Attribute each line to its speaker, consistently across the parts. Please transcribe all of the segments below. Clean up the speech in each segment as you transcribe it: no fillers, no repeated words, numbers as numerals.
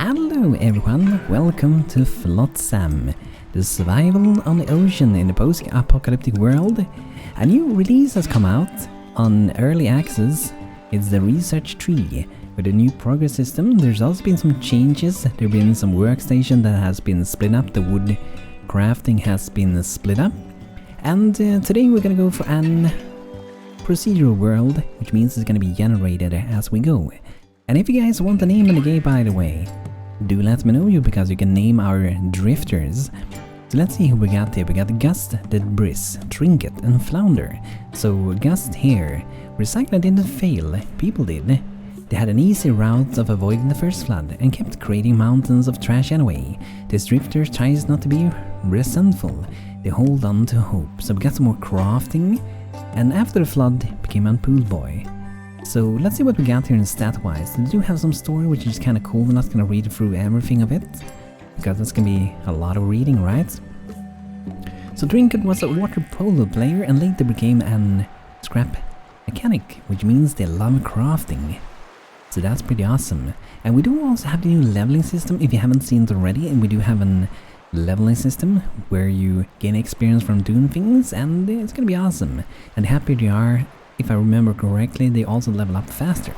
Speaker 1: Hello everyone, welcome to Flotsam, the survival on the ocean in the post-apocalyptic world. A new release has come out on early access. It's the Research Tree with a new progress system. There's also been some changes. There have been some workstation that has been split up. The wood crafting has been split up. And today we're gonna go for an procedural world, which means it's gonna be generated as we go. And if you guys want a name in the game, by the way, do let me know because you can name our drifters. So let's see who we got here. We got Gust, Dead Briss, Trinket and Flounder. So Gust here, recycling didn't fail, people did. They had an easy route of avoiding the first flood and kept creating mountains of trash anyway. This drifter tries not to be resentful, they hold on to hope. So we got some more crafting, and after the flood became a pool boy. So let's see what we got here in stat-wise. They do have some story which is kind of cool. We're not going to read through everything of it, because that's going to be a lot of reading, right? So Trinket was a water polo player and later became an scrap mechanic, which means they love crafting. So that's pretty awesome. And we do also have the new leveling system, if you haven't seen it already, and we do have an leveling system where you gain experience from doing things, and it's going to be awesome. And happy they are. If I remember correctly, they also level up faster.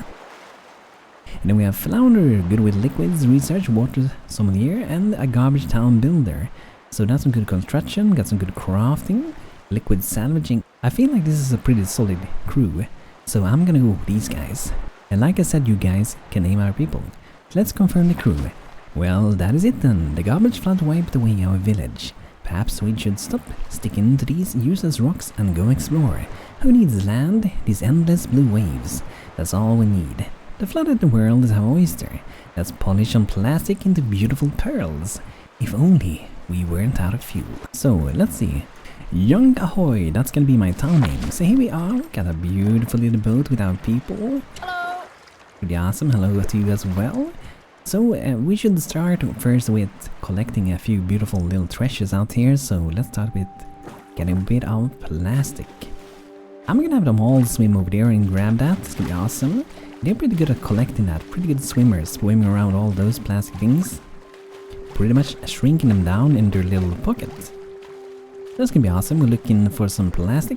Speaker 1: And then we have Flounder, good with liquids, research, water sommelier, and a garbage town builder. So that's some good construction, got some good crafting, liquid salvaging. I feel like this is a pretty solid crew, so I'm gonna go with these guys. And like I said, you guys can name our people. Let's confirm the crew. Well, that is it then. The garbage flood wiped away our village. Perhaps we should stop sticking to these useless rocks and go explore. Who needs land? These endless blue waves. That's all we need. The flooded world is our oyster. Let's polish some plastic into beautiful pearls. If only we weren't out of fuel. So, let's see. Young Ahoy, that's gonna be my town name. So here we are, got a beautiful little boat with our people. Hello! Pretty awesome, hello to you as well. So we should start first with collecting a few beautiful little treasures out here. So let's start with getting a bit of plastic. I'm gonna have them all swim over there and grab that. It's gonna be awesome. They're pretty good at collecting that. Pretty good swimmers, swimming around all those plastic things. Pretty much shrinking them down in their little pockets. That's gonna be awesome. We're looking for some plastic.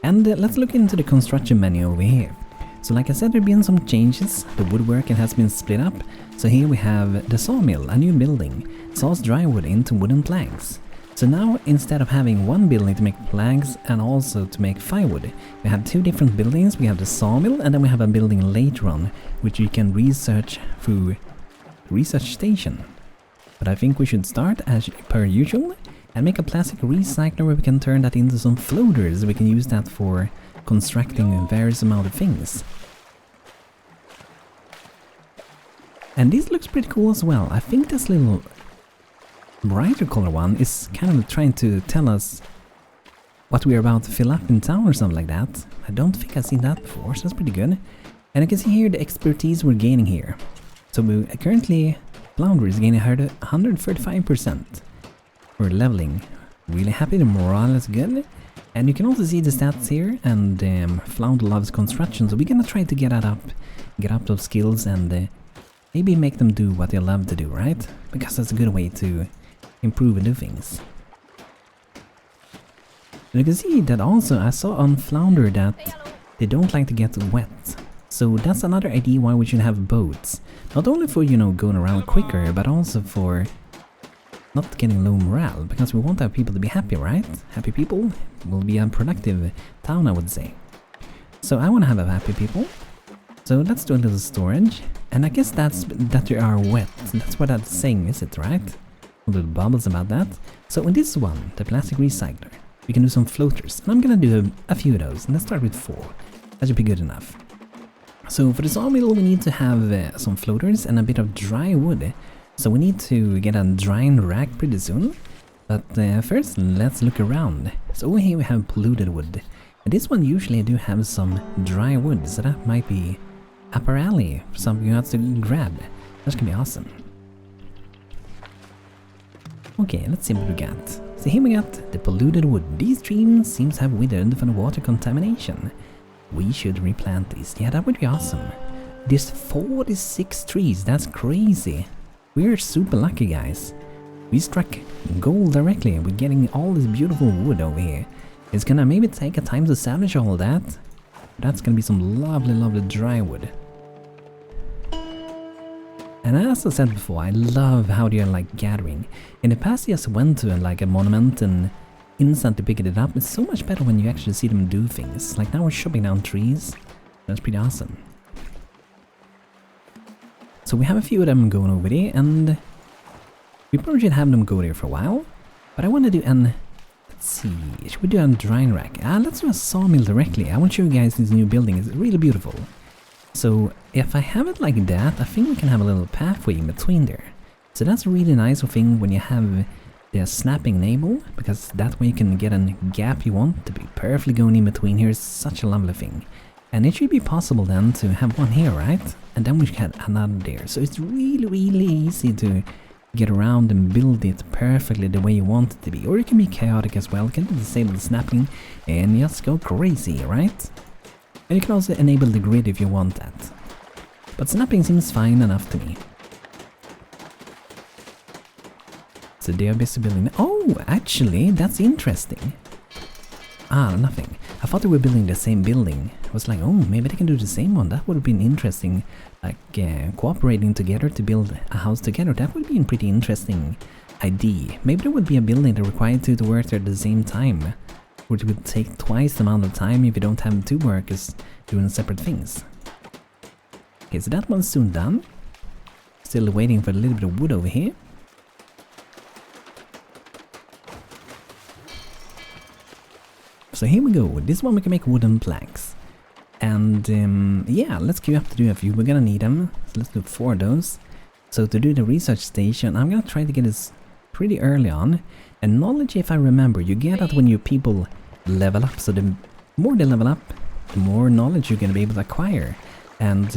Speaker 1: And let's look into the construction menu over here. So like I said, there have been some changes. The woodworking has been split up. So here we have the sawmill, a new building. Saws dry wood into wooden planks. So now, instead of having one building to make planks and also to make firewood, we have two different buildings. We have the sawmill and then we have a building later on, which you can research through the research station. But I think we should start, as per usual, and make a plastic recycler where we can turn that into some floaters. We can use that for constructing various amount of things. And this looks pretty cool as well. I think this little brighter color one is kind of trying to tell us what we're about to fill up in town or something like that. I don't think I've seen that before, so that's pretty good. And you can see here the expertise we're gaining here. So we currently, Flounder is gaining 135%. We're leveling. Really happy, the morale is good. And you can also see the stats here, and Flounder loves construction, so we're gonna try to get up those skills and maybe make them do what they love to do, right? Because that's a good way to improve and do things. And you can see that also, I saw on Flounder that they don't like to get wet. So that's another idea why we should have boats. Not only for, you know, going around quicker, but also for not getting low morale, because we want our people to be happy, right? Happy people will be a productive town, I would say. So I want to have a happy people. So let's do a little storage. And I guess that's that they are wet. That's what that's saying, is it, right? A little bubbles about that. So in this one, the plastic recycler, we can do some floaters. And I'm gonna do a few of those. And let's start with 4. That should be good enough. So for the sawmill, we need to have some floaters and a bit of dry wood. So we need to get a drying rack pretty soon. But first, let's look around. So over here we have polluted wood. And this one usually do have some dry wood, so that might be up our alley, something you have to grab. That's gonna be awesome. Okay, let's see what we got. So here we got the polluted wood. These trees seems to have withered from water contamination. We should replant these. Yeah, that would be awesome. There's 46 trees, that's crazy. We're super lucky, guys. We struck gold directly. We're getting all this beautiful wood over here. It's gonna maybe take a time to salvage all that. That's gonna be some lovely, lovely dry wood. And as I said before, I love how they are like gathering. In the past, I just went to like a monument and instantly picked it up. It's so much better when you actually see them do things. Like now we're chopping down trees. That's pretty awesome. So we have a few of them going over there, and we probably should have them go there for a while. But I want to do an... Let's see, should we do a drying rack? Let's do a sawmill directly. I want to show you guys this new building. It's really beautiful. So if I have it like that, I think we can have a little pathway in between there. So that's a really nice thing when you have the snapping enabled, because that way you can get a gap you want to be perfectly going in between here. Is such a lovely thing. And it should be possible then to have one here, right? And then we should have another there. So it's really, really easy to get around and build it perfectly the way you want it to be. Or it can be chaotic as well. You can disable the snapping and just go crazy, right? And you can also enable the grid if you want that. But snapping seems fine enough to me. So they are busy building... Oh, actually, that's interesting. Nothing. I thought they were building the same building. I was like, oh, maybe they can do the same one. That would have been interesting. Like, cooperating together to build a house together. That would be a pretty interesting idea. Maybe there would be a building that required two to work there at the same time. Or it would take twice the amount of time if you don't have two workers doing separate things. Okay, so that one's soon done. Still waiting for a little bit of wood over here. So here we go. This one we can make wooden planks. And yeah, let's queue up to do a few. We're gonna need them. So let's do 4 of those. So to do the research station, I'm gonna try to get this pretty early on. And knowledge, if I remember, you get that when your people level up. So the more they level up, the more knowledge you're gonna be able to acquire. And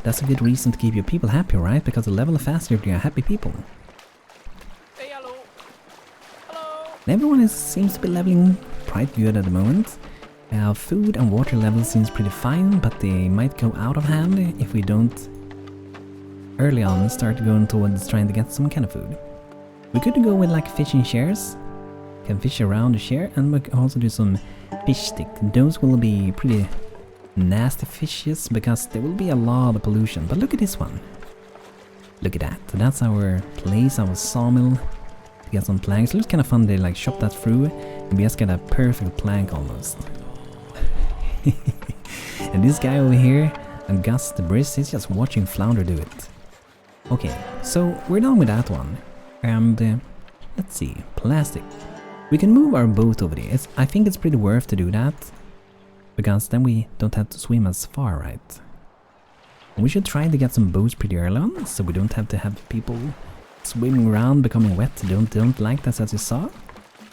Speaker 1: that's a good reason to keep your people happy, right? Because the level faster if you're happy people.
Speaker 2: Hey, hello. Hello.
Speaker 1: And everyone seems to be leveling quite good at the moment. Food and water level seems pretty fine, but they might go out of hand if we don't early on start going towards trying to get some kind of food. We could go with like fishing shares. Can fish around the share, and we can also do some fish stick. Those will be pretty nasty fishes because there will be a lot of pollution. But look at this one. Look at that. That's our place, our sawmill. To get some planks. It looks kind of fun. They like chop that through, and we just get a perfect plank almost. And this guy over here, Gus the Briss, he's just watching Flounder do it. Okay, so we're done with that one. And let's see, plastic. We can move our boat over there. I think it's pretty worth to do that, because then we don't have to swim as far, right? And we should try to get some boats pretty early on, so we don't have to have people swimming around becoming wet. Don't like that, as you saw.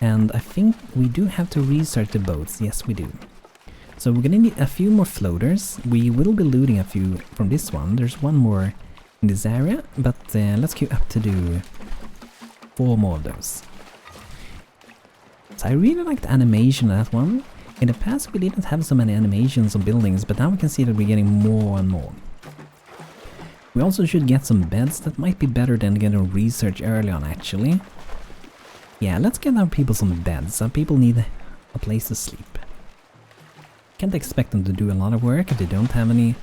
Speaker 1: And I think we do have to research the boats. Yes, we do. So we're gonna need a few more floaters. We will be looting a few from this one. There's one more in this area, but let's queue up to do 4 more of those. So I really like the animation of that one. In the past we didn't have so many animations on buildings, but now we can see that we're getting more and more. We also should get some beds. That might be better than getting research early on, actually. Yeah, let's get our people some beds. Some people need a place to sleep. Can't expect them to do a lot of work if they don't have any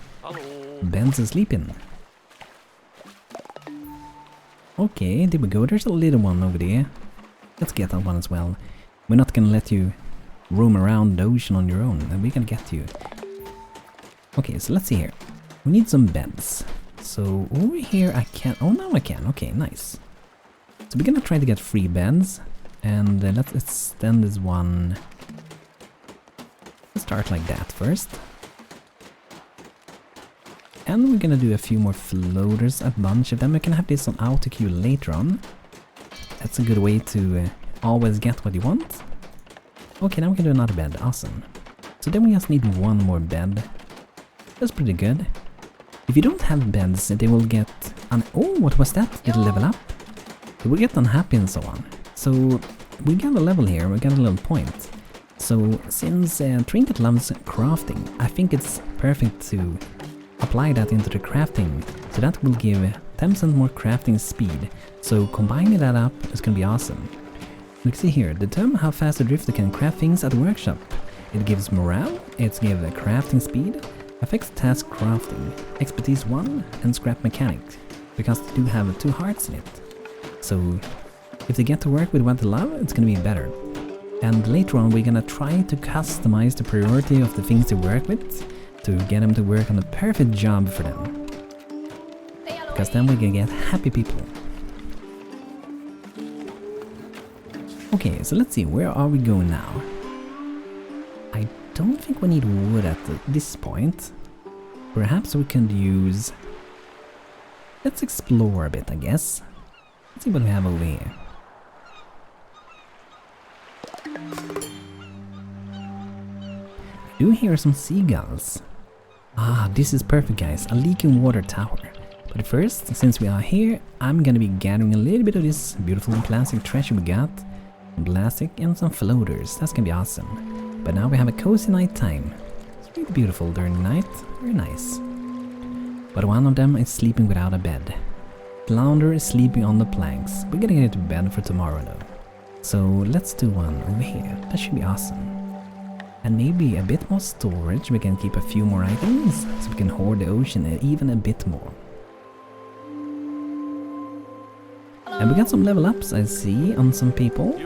Speaker 1: beds to sleep in. Okay, there we go. There's a little one over there. Let's get that one as well. We're not gonna let you roam around the ocean on your own. We're gonna get you. Okay, so let's see here. We need some beds. So over here I can... Oh, now I can. Okay, nice. So we're gonna try to get 3 beds. And let's extend this one... Let's start like that first. And we're gonna do a few more floaters, a bunch of them. We can have this on auto queue later on. That's a good way to always get what you want. Okay, now we can do another bed. Awesome. So then we just need 1 more bed. That's pretty good. If you don't have beds, they will get... Oh, what was that? Did it level up? They will get unhappy and so on. So we got a level here. We got a little point. So since Trinket loves crafting, I think it's perfect to apply that into the crafting. So that will give 10% more crafting speed. So combining that up is gonna be awesome. You can see here, determine how fast the drifter can craft things at the workshop. It gives morale, it gives a crafting speed, affects task crafting, expertise 1, and scrap mechanics, because they do have 2 hearts in it. So if they get to work with what they love, it's gonna be better. And later on we're gonna try to customize the priority of the things they work with to get them to work on a perfect job for them. Because then we're gonna get happy people. Okay, so let's see, where are we going now? I don't think we need wood at this point. Perhaps we can use... Let's explore a bit, I guess. Let's see what we have over here. I do hear some seagulls. Ah, this is perfect, guys. A leaking water tower. But first, since we are here, I'm gonna be gathering a little bit of this beautiful plastic treasure we got. Some plastic and some floaters. That's gonna be awesome. But now we have a cozy night time. It's really beautiful during the night. Very nice. But one of them is sleeping without a bed. Flounder is sleeping on the planks. We're gonna get to bed for tomorrow though. So let's do one over here. That should be awesome. And maybe a bit more storage. We can keep a few more items so we can hoard the ocean even a bit more. And we got some level ups, I see, on some people.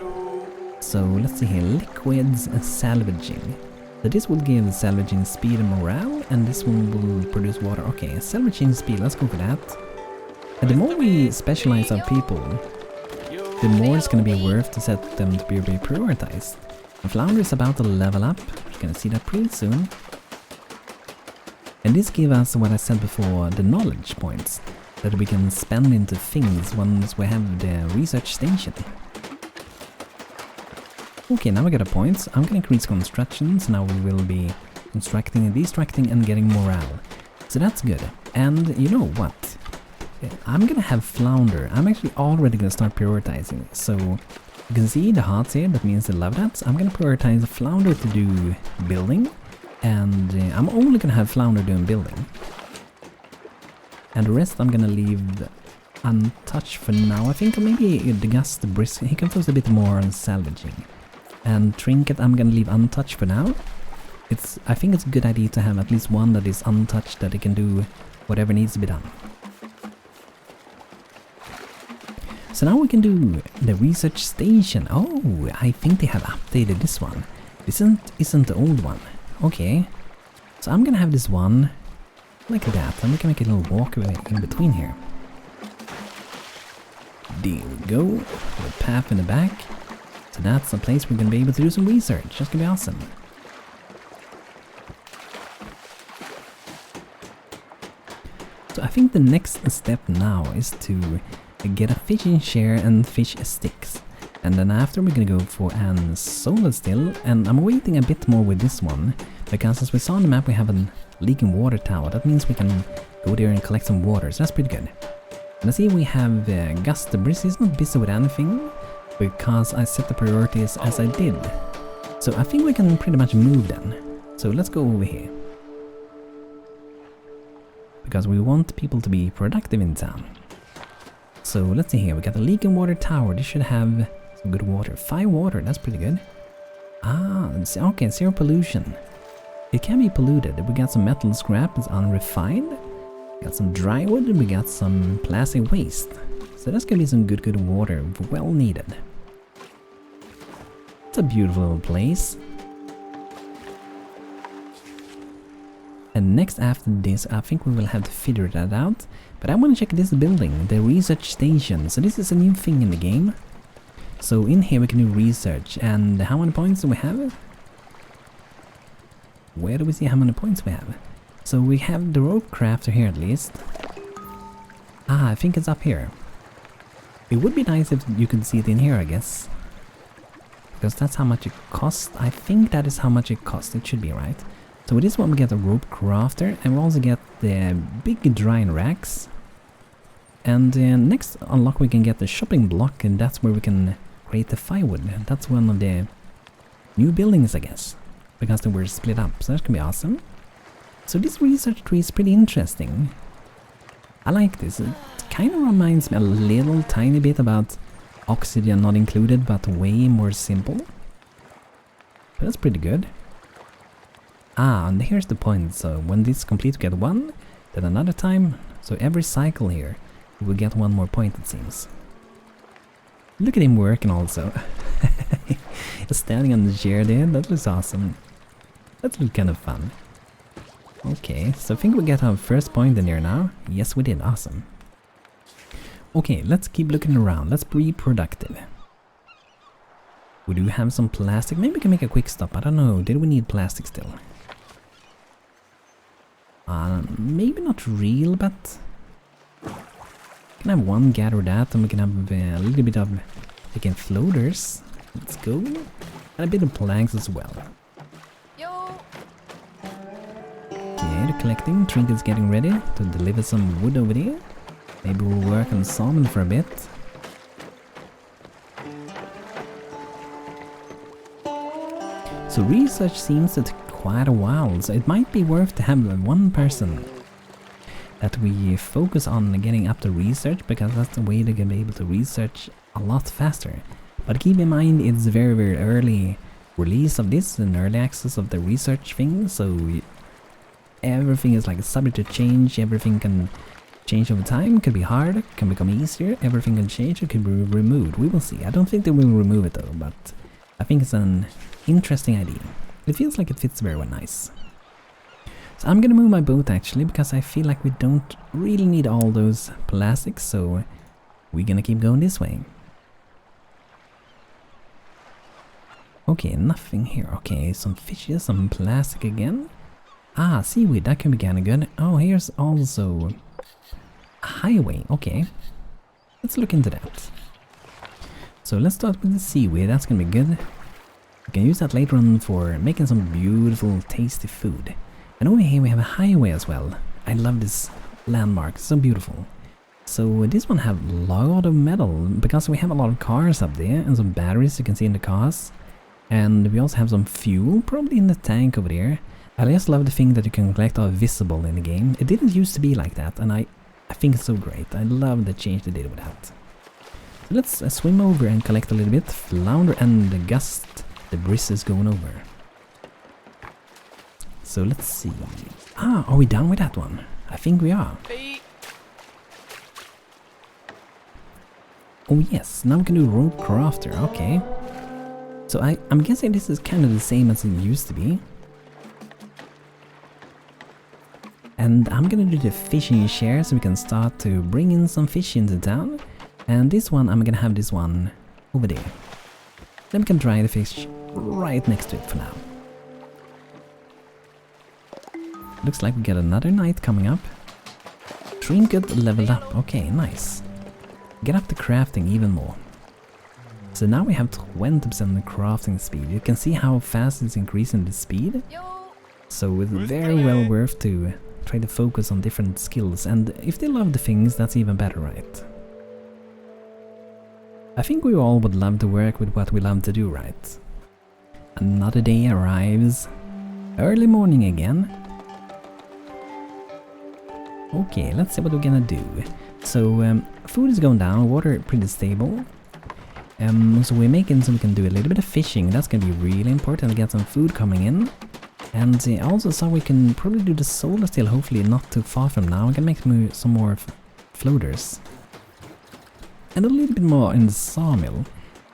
Speaker 1: So let's see here, liquids and salvaging. So this will give salvaging speed and morale, and this one will produce water. Okay, salvaging speed, let's go for that. And the more we specialize our people, the more it's gonna be worth to set them to be prioritized. And Flounder is about to level up, we're gonna see that pretty soon. And this gives us what I said before, the knowledge points that we can spend into things once we have the research station. Okay, now we got a point. I'm gonna increase construction, so now we will be constructing and destructing and getting morale. So that's good. And you know what? I'm gonna have Flounder. I'm actually already gonna start prioritizing. So you can see the hearts here, that means the love dots. I'm gonna prioritize Flounder to do building, and I'm only gonna have Flounder doing building. And the rest I'm gonna leave untouched for now. I think maybe the Gust, the Brisk, he can focus a bit more on salvaging. And Trinket I'm gonna leave untouched for now. I think it's a good idea to have at least one that is untouched, that it can do whatever needs to be done. So now we can do the research station. Oh, I think they have updated this one. This isn't the old one. Okay. So I'm gonna have this one like that, and we can make a little walkway in between here. There we go. The path in the back. So that's a place we're gonna be able to do some research. That's gonna be awesome. So I think the next step now is to get a fishing chair and fish sticks. And then after we're gonna go for an solar still, and I'm waiting a bit more with this one, because as we saw on the map we have a leaking water tower. That means we can go there and collect some water, so that's pretty good. And I see we have Gus the Brisk. He's not busy with anything, because I set the priorities as I did. So I think we can pretty much move then. So let's go over here. Because we want people to be productive in town. So let's see here, we got the leaking water tower. This should have some good water. 5 water, that's pretty good. Ah, okay, 0 pollution. It can be polluted. We got some metal scrap, it's unrefined. We got some dry wood, and we got some plastic waste. So that's gonna be some good water, well needed. It's a beautiful little place. And next after this, I think we will have to figure that out. But I want to check this building, the research station. So this is a new thing in the game. So in here we can do research. And how many points do we have? Where do we see how many points we have? So we have the rope crafter here at least. Ah, I think it's up here. It would be nice if you could see it in here, I guess. Because that's how much it costs. I think that is how much it costs. It should be right. So with this one we get a rope crafter, and we also get the big drying racks. And next unlock we can get the shopping block, and that's where we can create the firewood. That's one of the new buildings, I guess, because they were split up, so that's gonna be awesome. So this research tree is pretty interesting. I like this. It kind of reminds me a little tiny bit about Oxygen Not Included, but way more simple. But that's pretty good. Ah, and here's the point. So when this is complete, we get 1, then another time. So every cycle here, we will get 1 more point, it seems. Look at him working also. Standing on the chair there, that looks awesome. That looks kind of fun. Okay, so I think we get our first point in here now. Yes, we did. Awesome. Okay, let's keep looking around. Let's be productive. We do have some plastic. Maybe we can make a quick stop. I don't know. Did we need plastic still? Maybe not real, but... We can have 1 gather that, and we can have a little bit of... Again, floaters. Let's go. And a bit of planks as well.
Speaker 2: Yo.
Speaker 1: Okay, they're collecting. Trinket's getting ready to deliver some wood over there. Maybe we'll work on sawmill for a bit. So research seems to take quite a while, so it might be worth to have 1 person that we focus on getting up to research, because that's the way they can be able to research a lot faster. But keep in mind, it's very, very early release of this and early access of the research thing, so everything is like subject to change. Everything can change over time, could be hard, can become easier, everything can change, it could be removed. We will see. I don't think they will remove it though, but I think it's an interesting idea. It feels like it fits very, very nice. So I'm gonna move my boat actually, because I feel like we don't really need all those plastics, so we're gonna keep going this way. Okay, nothing here. Okay, some fishes, some plastic again. Ah, seaweed, that can be kinda good. Oh, here's also a highway. Okay, let's look into that. So let's start with the seaweed, that's gonna be good. We can use that later on for making some beautiful, tasty food. And over here we have a highway as well. I love this landmark, so beautiful. So this one have a lot of metal, because we have a lot of cars up there, and some batteries you can see in the cars. And we also have some fuel, probably in the tank over there. I just love the thing that you can collect all visible in the game. It didn't used to be like that, and I think it's so great. I love the change they did with that. So let's swim over and collect a little bit. Flounder and the gust. The breeze is going over. So let's see. Ah, are we done with that one? I think we are.
Speaker 2: Hey.
Speaker 1: Oh yes, now we can do rope crafter. Okay. So I'm guessing this is kind of the same as it used to be. And I'm gonna do the fishing share so we can start to bring in some fish into town. And this one, I'm gonna have this one over there. Then we can dry the fish right next to it for now. Looks like we get another night coming up. Trinket leveled up. Okay, nice. Get up the crafting even more. So now we have 20% crafting speed. You can see how fast it's increasing the speed. So it's very well worth to try to focus on different skills. And if they love the things, that's even better, right? I think we all would love to work with what we love to do, right? Another day arrives. Early morning again. Okay, let's see what we're gonna do. So, food is going down, water pretty stable. So we're making so we can do a little bit of fishing. That's gonna be really important to get some food coming in. And also so we can probably do the solar still, hopefully not too far from now. We can make some more floaters. And a little bit more in the sawmill.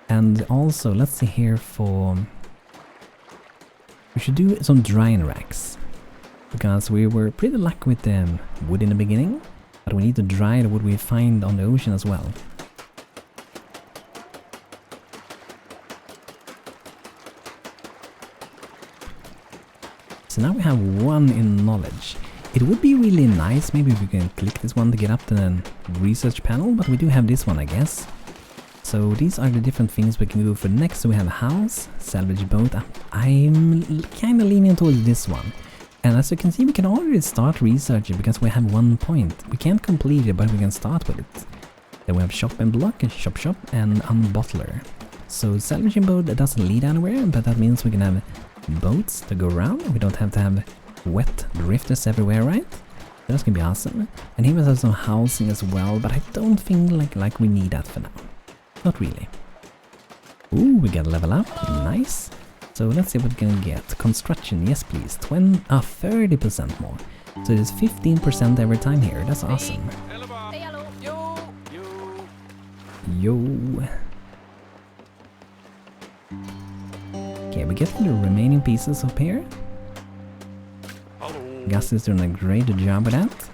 Speaker 1: And also, let's see here for... We should do some drying racks. Because we were pretty lucky with the wood in the beginning. But we need to dry the wood we find on the ocean as well. So now we have 1 in knowledge. It would be really nice, maybe we can click this one to get up to the research panel, but we do have this one, I guess. So these are the different things we can do for next. So we have a house, salvage boat. I'm kind of leaning towards this one. And as you can see, we can already start researching because we have 1 point. We can't complete it, but we can start with it. Then we have shop and block, shop, and unbottler. So salvaging boat doesn't lead anywhere, but that means we can have boats to go around. We don't have to have wet drifters everywhere, right? That's gonna be awesome. And he must have some housing as well, but I don't think like we need that for now. Not really. Ooh, we got a level up. Nice. So let's see what we can get. Construction, yes please. 30% more. So it is 15% every time here. That's awesome.
Speaker 2: Hey, hello. Yo.
Speaker 1: Yo. Okay, we get the remaining pieces up here. Gus is doing a great job with that.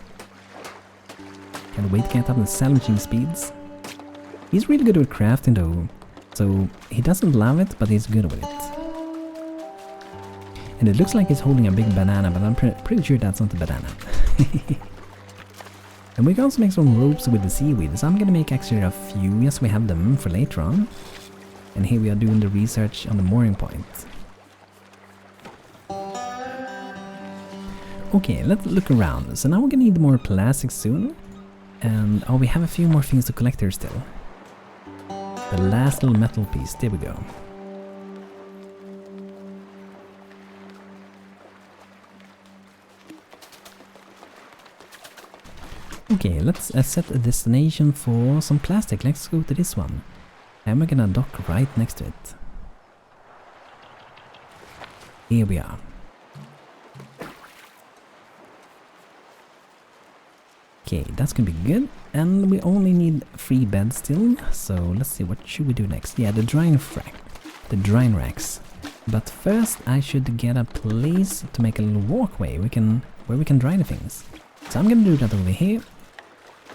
Speaker 1: Can't wait to get up the salvaging speeds. He's really good with crafting though. So he doesn't love it, but he's good with it. And it looks like he's holding a big banana, but I'm pretty sure that's not a banana. And we can also make some ropes with the seaweed, so I'm gonna make actually a few, yes we have them for later on. And here we are doing the research on the mooring point. Okay, let's look around. So now we're gonna need more plastic soon. And oh, we have a few more things to collect here still. The last little metal piece, there we go. Okay, let's set a destination for some plastic. Let's go to this one. And we're gonna dock right next to it. Here we are. Okay, that's gonna be good. And we only need 3 beds still. So let's see, what should we do next? Yeah, the drying racks. But first I should get a place to make a little walkway where we can dry the things. So I'm gonna do that over here.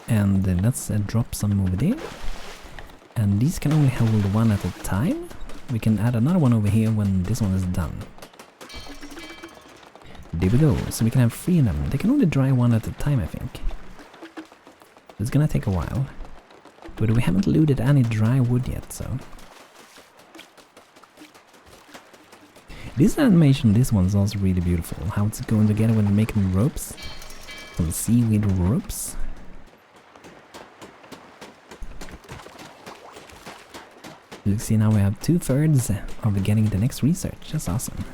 Speaker 1: And let's drop some over there. And these can only hold one at a time. We can add another one over here when this one is done. There we go, so we can have 3 of them. They can only dry one at a time, I think. It's gonna take a while. But we haven't looted any dry wood yet, so... This animation, this one's also really beautiful. How it's going together when making ropes. Some seaweed ropes. You see, now we have 2/3 of getting the next research. That's awesome.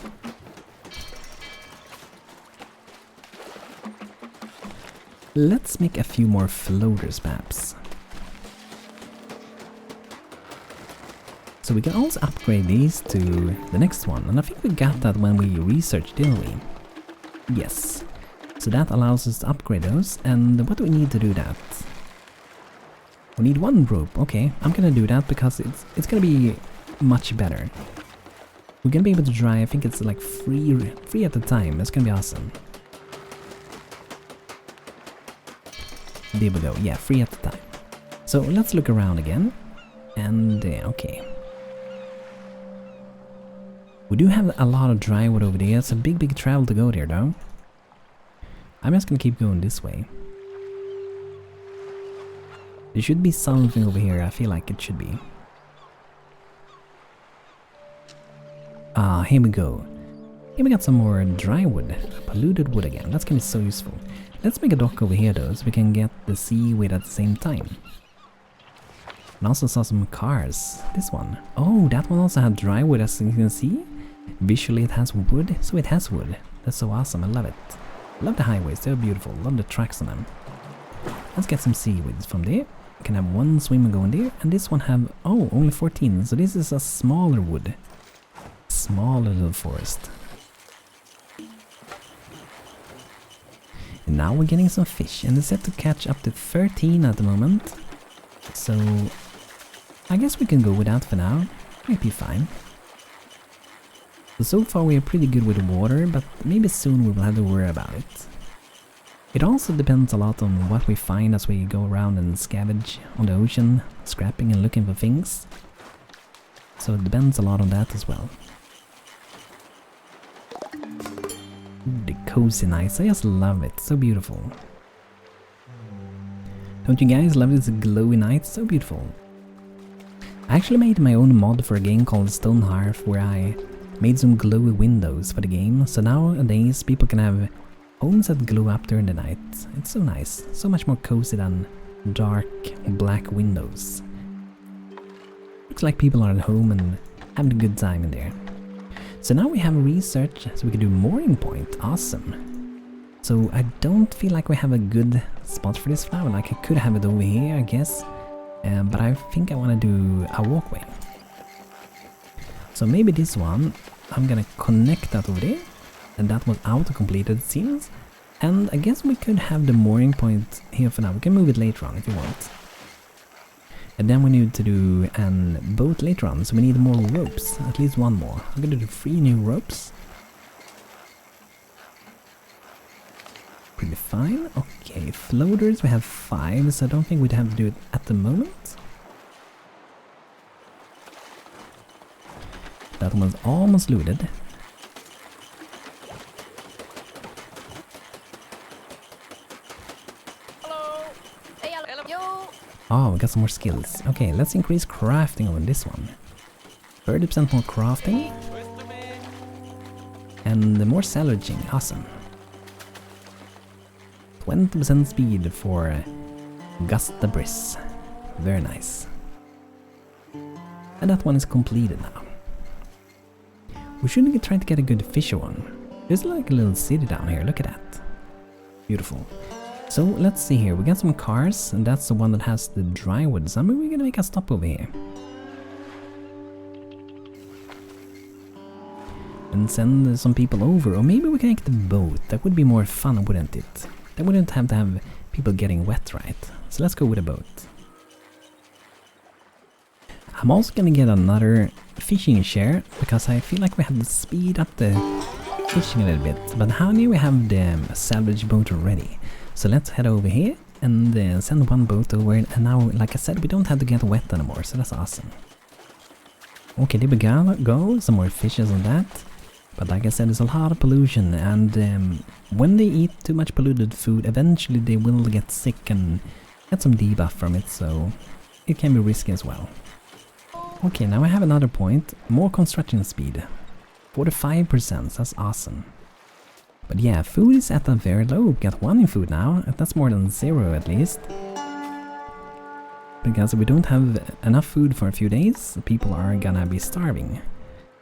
Speaker 1: Let's make a few more floaters maps. So we can also upgrade these to the next one. And I think we got that when we researched, didn't we? Yes. So that allows us to upgrade those. And what do we need to do that? We need 1 rope. Okay, I'm gonna do that because it's gonna be much better. We're gonna be able to dry, I think it's like 3 at a time. That's gonna be awesome. There we go. Yeah, 3 at a time. So let's look around again. And okay. We do have a lot of dry wood over there. It's a big travel to go there though. I'm just gonna keep going this way. There should be something over here, I feel like it should be. Ah, here we go. Here we got some more dry wood. Polluted wood again, that's gonna be so useful. Let's make a dock over here though, so we can get the seaweed at the same time. And also saw some cars. This one. Oh, that one also had dry wood, as you can see. Visually it has wood, so it has wood. That's so awesome, I love it. Love the highways, they're beautiful. Love the tracks on them. Let's get some seaweeds from there. We can have 1 swimmer going there, and this one have, oh, only 14. So this is a smaller wood. Smaller little forest. And now we're getting some fish, and it's set to catch up to 13 at the moment. So I guess we can go with that for now. Might be fine. So far we are pretty good with water, but maybe soon we will have to worry about it. It also depends a lot on what we find as we go around and scavenge on the ocean, scrapping and looking for things. So it depends a lot on that as well. The cozy nights, I just love it, so beautiful. Don't you guys love this glowy night? So beautiful. I actually made my own mod for a game called Stonehearth where I made some glowy windows for the game, so nowadays people can have homes that glow up during the night. It's so nice, so much more cozy than dark black windows. Looks like people are at home and having a good time in there. So now we have research, so we can do mooring point. Awesome. So I don't feel like we have a good spot for this flower. Like I could have it over here, I guess. But I think I want to do a walkway. So maybe this one, I'm gonna connect that over there. And that was auto-completed, it seems. And I guess we could have the mooring point here for now. We can move it later on if you want. And then we need to do a boat later on, so we need more ropes. At least one more. I'm gonna do 3 new ropes. Pretty fine. Okay, floaters, we have 5, so I don't think we'd have to do it at the moment. That one's almost looted.
Speaker 2: Hello. Hey, hello. Yo.
Speaker 1: Oh, we got some more skills. Okay, let's increase crafting on this one. 30% more crafting. And more salvaging. Awesome. 20% speed for Gust the Briss. Very nice. And that one is completed now. We should try to get a good fisher one. There's like a little city down here, look at that. Beautiful. So let's see here, we got some cars, and that's the one that has the dry wood. So maybe we're gonna make a stop over here. And send some people over, or maybe we can make the boat. That would be more fun, wouldn't it? Then we wouldn't have to have people getting wet, right? So let's go with a boat. I'm also gonna get another fishing chair, because I feel like we have to speed up the fishing a little bit. But how do we have the salvage boat already? So let's head over here and send one boat over, and now, like I said, we don't have to get wet anymore, so that's awesome. Okay, there we go, some more fishes on that. But like I said, there's a lot of pollution, and when they eat too much polluted food, eventually they will get sick and get some debuff from it, so it can be risky as well. Okay, now I have another point, more construction speed. 45%, that's awesome. But yeah, food is at a very low. We've got 1 in food now, that's more than 0 at least. Because if we don't have enough food for a few days, people are gonna be starving.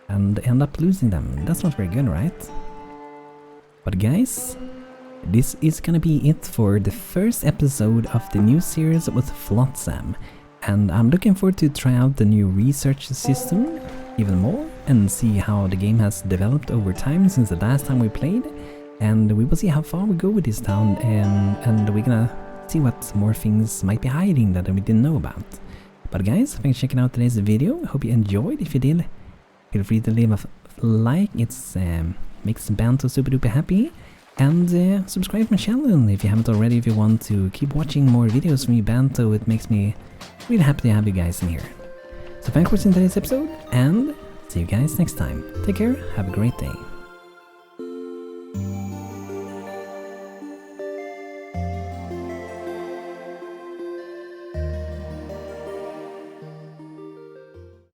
Speaker 1: And end up losing them. That's not very good, right? But guys, this is gonna be it for the first episode of the new series with Flotsam. And I'm looking forward to try out the new research system even more and see how the game has developed over time since the last time we played. And we will see how far we go with this town, and we're gonna see what more things might be hiding that we didn't know about. But guys, thanks for checking out today's video. I hope you enjoyed. If you did, feel free to leave a like. It's makes Banto super duper happy. And subscribe to my channel if you haven't already, if you want to keep watching more videos from me, Banto. It makes me really happy to have you guys in here. So thanks for watching today's episode, and see you guys next time. Take care, have a great day.